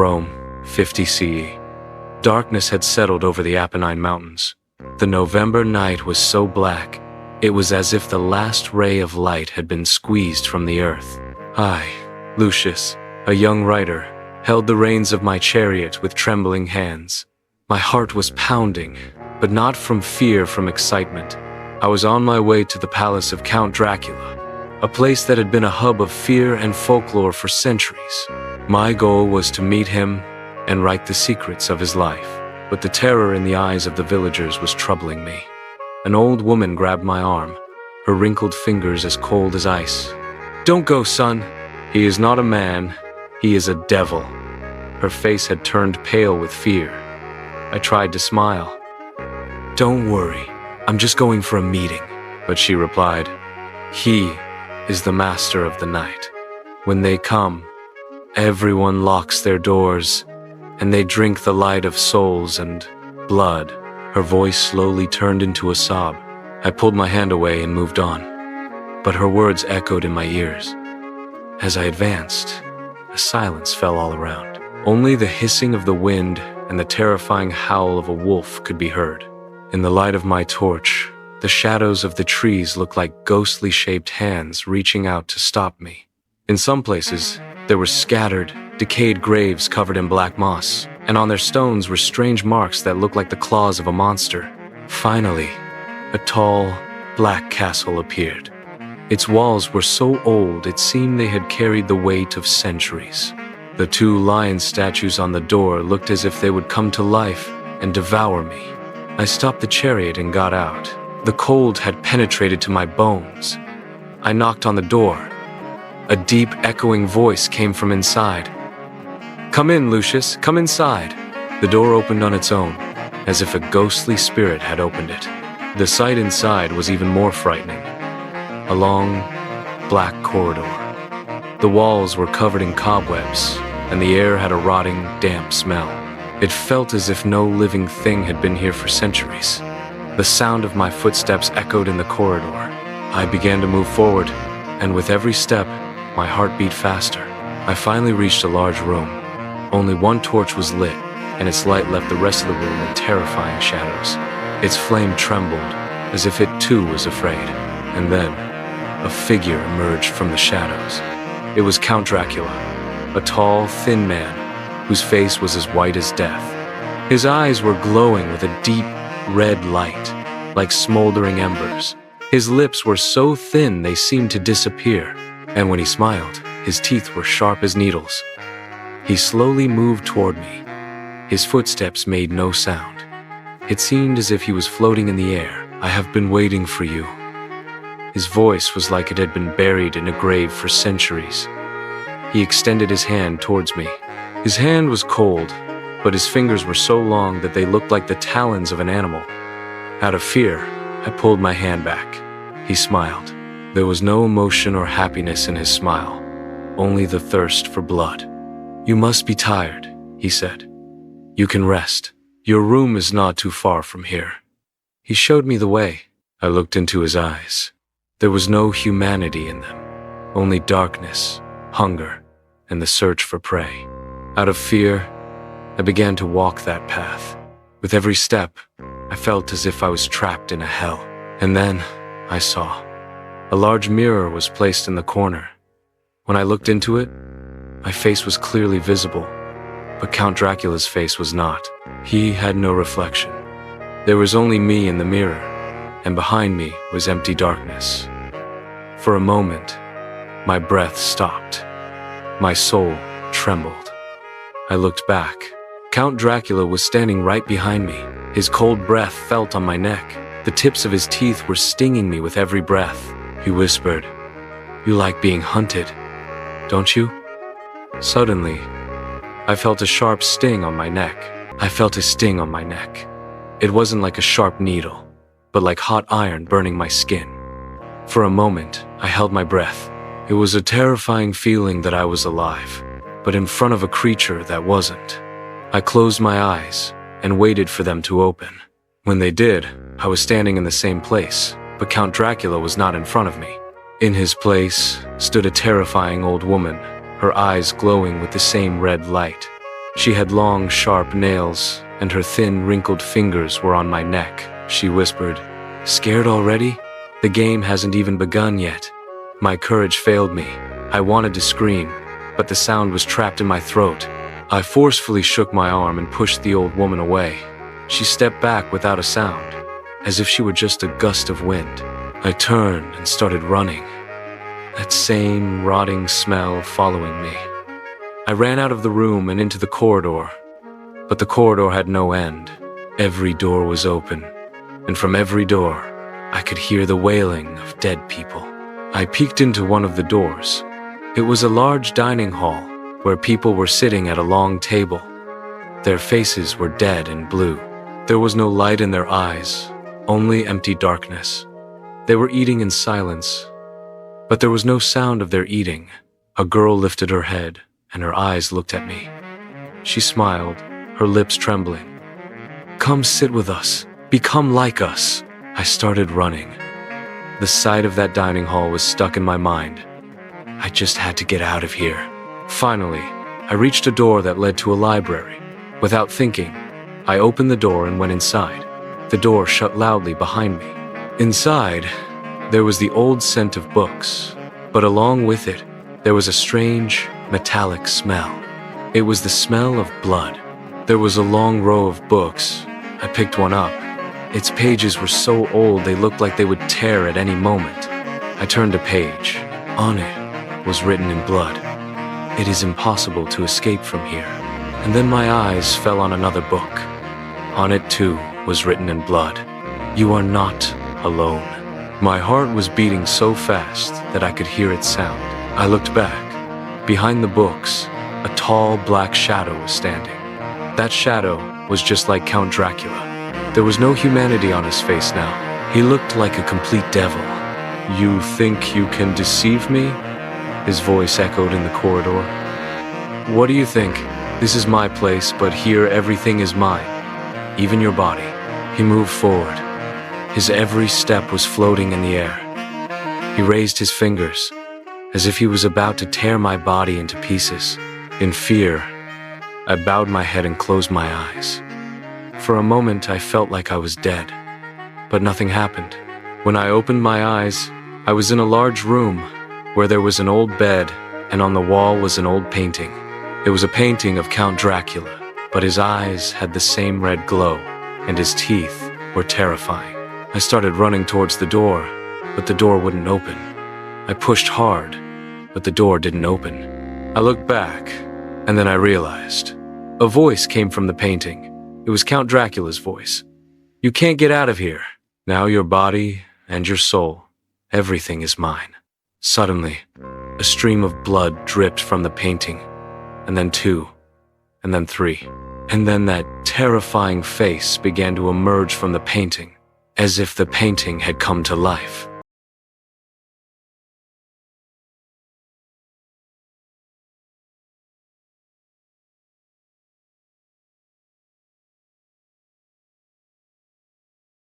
Rome, 50 CE. Darkness had settled over the Apennine Mountains. The November night was so black, it was as if the last ray of light had been squeezed from the earth. I, Lucius, a young rider, held the reins of my chariot with trembling hands. My heart was pounding, but not from fear, from excitement. I was on my way to the palace of Count Dracula, a place that had been a hub of fear and folklore for centuries. My goal was to meet him and write the secrets of his life, but the terror in the eyes of the villagers was troubling me. An old woman grabbed my arm, her wrinkled fingers as cold as ice. "Don't go, son. He is not a man. He is a devil." Her face had turned pale with fear. I tried to smile. "Don't worry. I'm just going for a meeting." But she replied, "He is the master of the night. When they come, everyone locks their doors, and they drink the light of souls and blood." Her voice slowly turned into a sob. I pulled my hand away and moved on, but her words echoed in my ears. As I advanced, a silence fell all around. Only the hissing of the wind and the terrifying howl of a wolf could be heard. In the light of my torch, the shadows of the trees looked like ghostly shaped hands reaching out to stop me. In some places, there were scattered, decayed graves covered in black moss, and on their stones were strange marks that looked like the claws of a monster. Finally, a tall, black castle appeared. Its walls were so old it seemed they had carried the weight of centuries. The two lion statues on the door looked as if they would come to life and devour me. I stopped the chariot and got out. The cold had penetrated to my bones. I knocked on the door. A deep, echoing voice came from inside. "Come in, Lucius, come inside." The door opened on its own, as if a ghostly spirit had opened it. The sight inside was even more frightening. A long, black corridor. The walls were covered in cobwebs, and the air had a rotting, damp smell. It felt as if no living thing had been here for centuries. The sound of my footsteps echoed in the corridor. I began to move forward, and with every step, my heart beat faster. I finally reached a large room. Only one torch was lit, and its light left the rest of the room in terrifying shadows. Its flame trembled, as if it too was afraid. And then, a figure emerged from the shadows. It was Count Dracula, a tall, thin man, whose face was as white as death. His eyes were glowing with a deep, red light, like smoldering embers. His lips were so thin they seemed to disappear, and when he smiled, his teeth were sharp as needles. He slowly moved toward me. His footsteps made no sound. It seemed as if he was floating in the air. "I have been waiting for you." His voice was like it had been buried in a grave for centuries. He extended his hand towards me. His hand was cold, but his fingers were so long that they looked like the talons of an animal. Out of fear, I pulled my hand back. He smiled. There was no emotion or happiness in his smile, only the thirst for blood. "You must be tired," he said. "You can rest. Your room is not too far from here." He showed me the way. I looked into his eyes. There was no humanity in them, only darkness, hunger, and the search for prey. Out of fear, I began to walk that path. With every step, I felt as if I was trapped in a hell. And then, I saw. A large mirror was placed in the corner. When I looked into it, my face was clearly visible, but Count Dracula's face was not. He had no reflection. There was only me in the mirror, and behind me was empty darkness. For a moment, my breath stopped. My soul trembled. I looked back. Count Dracula was standing right behind me. His cold breath felt on my neck. The tips of his teeth were stinging me with every breath. He whispered, "You like being hunted, don't you?" Suddenly, I felt a sharp sting on my neck. I felt a sting on my neck. It wasn't like a sharp needle, but like hot iron burning my skin. For a moment, I held my breath. It was a terrifying feeling that I was alive, but in front of a creature that wasn't. I closed my eyes and waited for them to open. When they did, I was standing in the same place, but Count Dracula was not in front of me. In his place stood a terrifying old woman, her eyes glowing with the same red light. She had long, sharp nails, and her thin, wrinkled fingers were on my neck. She whispered, "Scared already? The game hasn't even begun yet." My courage failed me. I wanted to scream, but the sound was trapped in my throat. I forcefully shook my arm and pushed the old woman away. She stepped back without a sound, as if she were just a gust of wind. I turned and started running, that same rotting smell following me. I ran out of the room and into the corridor, but the corridor had no end. Every door was open, and from every door, I could hear the wailing of dead people. I peeked into one of the doors. It was a large dining hall where people were sitting at a long table. Their faces were dead and blue. There was no light in their eyes, only empty darkness. They were eating in silence, but there was no sound of their eating. A girl lifted her head, and her eyes looked at me. She smiled, her lips trembling. "Come sit with us. Become like us." I started running. The sight of that dining hall was stuck in my mind. I just had to get out of here. Finally, I reached a door that led to a library. Without thinking, I opened the door and went inside. The door shut loudly behind me. Inside, there was the old scent of books, but along with it, there was a strange, metallic smell. It was the smell of blood. There was a long row of books. I picked one up. Its pages were so old they looked like they would tear at any moment. I turned a page. On it was written in blood, "It is impossible to escape from here." And then my eyes fell on another book. On it too was written in blood, "You are not alone." My heart was beating so fast that I could hear its sound. I looked back. Behind the books, a tall black shadow was standing. That shadow was just like Count Dracula. There was no humanity on his face now. He looked like a complete devil. "You think you can deceive me?" His voice echoed in the corridor. "What do you think? This is my place, but here everything is mine, even your body." He moved forward. His every step was floating in the air. He raised his fingers, as if he was about to tear my body into pieces. In fear, I bowed my head and closed my eyes. For a moment, I felt like I was dead, but nothing happened. When I opened my eyes, I was in a large room where there was an old bed, and on the wall was an old painting. It was a painting of Count Dracula, but his eyes had the same red glow, and his teeth were terrifying. I started running towards the door, but the door wouldn't open. I pushed hard, but the door didn't open. I looked back, and then I realized. A voice came from the painting. It was Count Dracula's voice. "You can't get out of here. Now your body and your soul, everything is mine." Suddenly, a stream of blood dripped from the painting, and then two, and then three. And then that terrifying face began to emerge from the painting, as if the painting had come to life.